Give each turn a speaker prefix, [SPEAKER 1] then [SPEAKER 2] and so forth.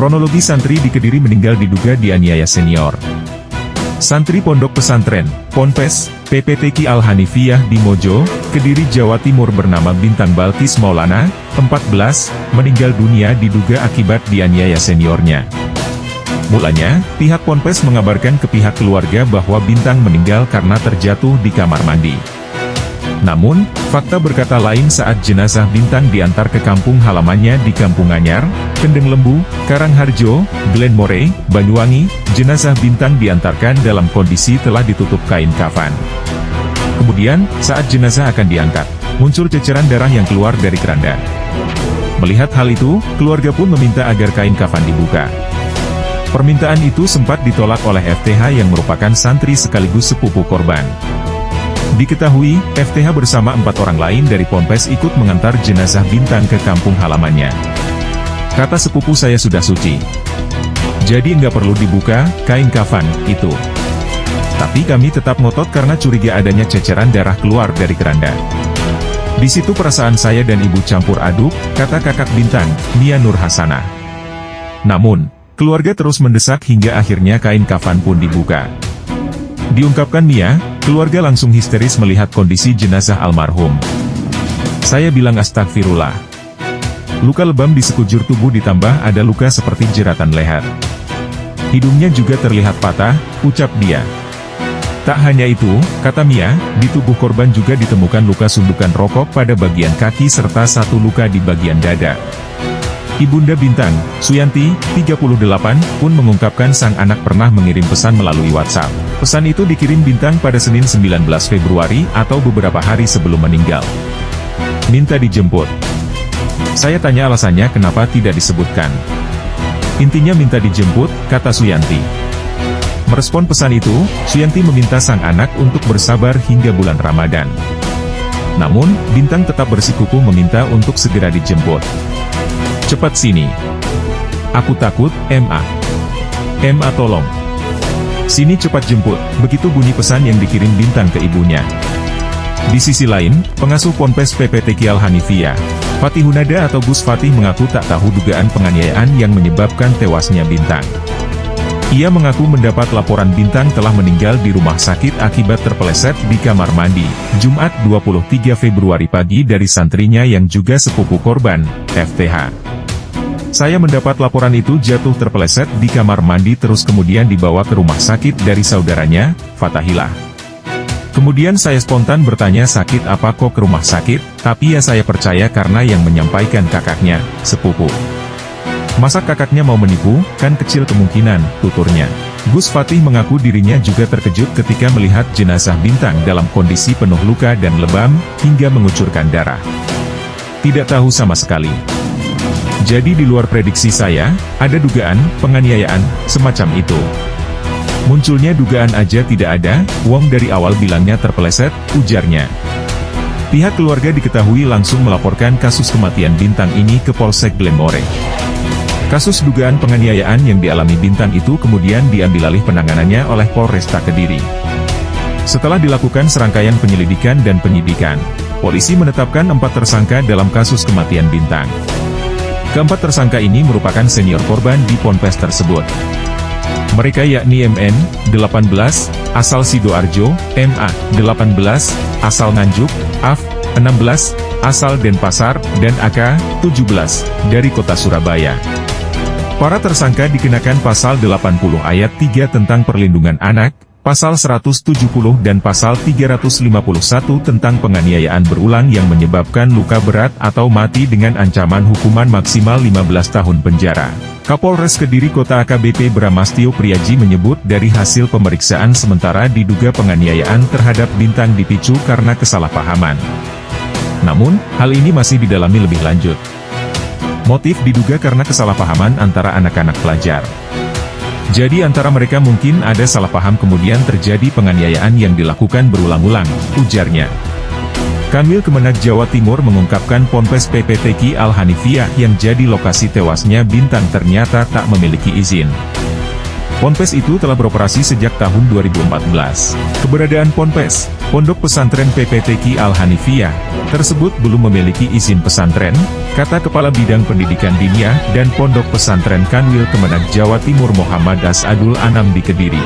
[SPEAKER 1] Kronologi santri di Kediri meninggal diduga dianiaya senior. Santri Pondok Pesantren, Ponpes, PPTQ Al-Hanifiyah di Mojo, Kediri, Jawa Timur bernama Bintang Balkis Maulana, 14, meninggal dunia diduga akibat dianiaya seniornya. Mulanya, pihak Ponpes mengabarkan ke pihak keluarga bahwa Bintang meninggal karena terjatuh di kamar mandi. Namun, fakta berkata lain saat jenazah Bintang diantar ke kampung halamannya di Kampung Anyar, Kendeng Lembu, Karangharjo, Glenmore, Banyuwangi. Jenazah Bintang diantarkan dalam kondisi telah ditutup kain kafan. Kemudian, saat jenazah akan diangkat, muncul ceceran darah yang keluar dari keranda. Melihat hal itu, keluarga pun meminta agar kain kafan dibuka. Permintaan itu sempat ditolak oleh FTH yang merupakan santri sekaligus sepupu korban. Diketahui, FTH bersama 4 orang lain dari Ponpes ikut mengantar jenazah Bintang ke kampung halamannya. Kata sepupu, saya sudah suci. Jadi nggak perlu dibuka, kain kafan, itu. Tapi kami tetap ngotot karena curiga adanya ceceran darah keluar dari keranda. Di situ perasaan saya dan ibu campur aduk, kata kakak Bintang, Mia Nur Hasanah. Namun, keluarga terus mendesak hingga akhirnya kain kafan pun dibuka. Diungkapkan Mia, keluarga langsung histeris melihat kondisi jenazah almarhum. Saya bilang astagfirullah. Luka lebam di sekujur tubuh ditambah ada luka seperti jeratan leher. Hidungnya juga terlihat patah, ucap dia. Tak hanya itu, kata Mia, di tubuh korban juga ditemukan luka sundukan rokok pada bagian kaki serta 1 luka di bagian dada. Ibunda Bintang, Suyanti, 38, pun mengungkapkan sang anak pernah mengirim pesan melalui WhatsApp. Pesan itu dikirim Bintang pada Senin 19 Februari atau beberapa hari sebelum meninggal. Minta dijemput. Saya tanya alasannya kenapa tidak disebutkan. Intinya minta dijemput, kata Suyanti. Merespon pesan itu, Suyanti meminta sang anak untuk bersabar hingga bulan Ramadan. Namun, Bintang tetap bersikukuh meminta untuk segera dijemput. Cepat sini. Aku takut, MA. MA tolong. Sini cepat jemput, begitu bunyi pesan yang dikirim Bintang ke ibunya. Di sisi lain, pengasuh Ponpes PPTQ Al-Hanifiyah, Fatih Hunada atau Gus Fatih mengaku tak tahu dugaan penganiayaan yang menyebabkan tewasnya Bintang. Ia mengaku mendapat laporan Bintang telah meninggal di rumah sakit akibat terpeleset di kamar mandi, Jumat 23 Februari pagi dari santrinya yang juga sepupu korban, FTH. Saya mendapat laporan itu jatuh terpeleset di kamar mandi terus kemudian dibawa ke rumah sakit dari saudaranya, Fatahillah. Kemudian saya spontan bertanya sakit apa kok ke rumah sakit, tapi ya saya percaya karena yang menyampaikan kakaknya, sepupu. Masa kakaknya mau menipu, kan kecil kemungkinan, tuturnya. Gus Fatih mengaku dirinya juga terkejut ketika melihat jenazah Bintang dalam kondisi penuh luka dan lebam, hingga mengucurkan darah. Tidak tahu sama sekali. Jadi di luar prediksi saya, ada dugaan penganiayaan semacam itu. Munculnya dugaan aja tidak ada, wong dari awal bilangnya terpeleset, ujarnya. Pihak keluarga diketahui langsung melaporkan kasus kematian Bintang ini ke Polsek Glenmore. Kasus dugaan penganiayaan yang dialami Bintang itu kemudian diambil alih penanganannya oleh Polresta Kediri. Setelah dilakukan serangkaian penyelidikan dan penyidikan, polisi menetapkan 4 tersangka dalam kasus kematian Bintang. Keempat tersangka ini merupakan senior korban di Ponpes tersebut. Mereka yakni MN, 18, asal Sidoarjo, MA, 18, asal Nganjuk, AF, 16, asal Denpasar, dan AK, 17, dari kota Surabaya. Para tersangka dikenakan pasal 80 ayat 3 tentang perlindungan anak, pasal 170 dan pasal 351 tentang penganiayaan berulang yang menyebabkan luka berat atau mati dengan ancaman hukuman maksimal 15 tahun penjara. Kapolres Kediri Kota AKBP Bramastio Priaji menyebut dari hasil pemeriksaan sementara diduga penganiayaan terhadap Bintang dipicu karena kesalahpahaman. Namun, hal ini masih didalami lebih lanjut. Motif diduga karena kesalahpahaman antara anak-anak pelajar. Jadi antara mereka mungkin ada salah paham kemudian terjadi penganiayaan yang dilakukan berulang-ulang, ujarnya. Kanwil Kemenak Jawa Timur mengungkapkan Ponpes PPTQ Al-Hanifiyah yang jadi lokasi tewasnya Bintang ternyata tak memiliki izin. Ponpes itu telah beroperasi sejak tahun 2014. Keberadaan Ponpes, Pondok Pesantren PPTQ Al-Hanifiyah, tersebut belum memiliki izin pesantren, kata Kepala Bidang Pendidikan Diniyah dan Pondok Pesantren Kanwil Kemenak Jawa Timur Muhammad As'adul Anam di Kediri.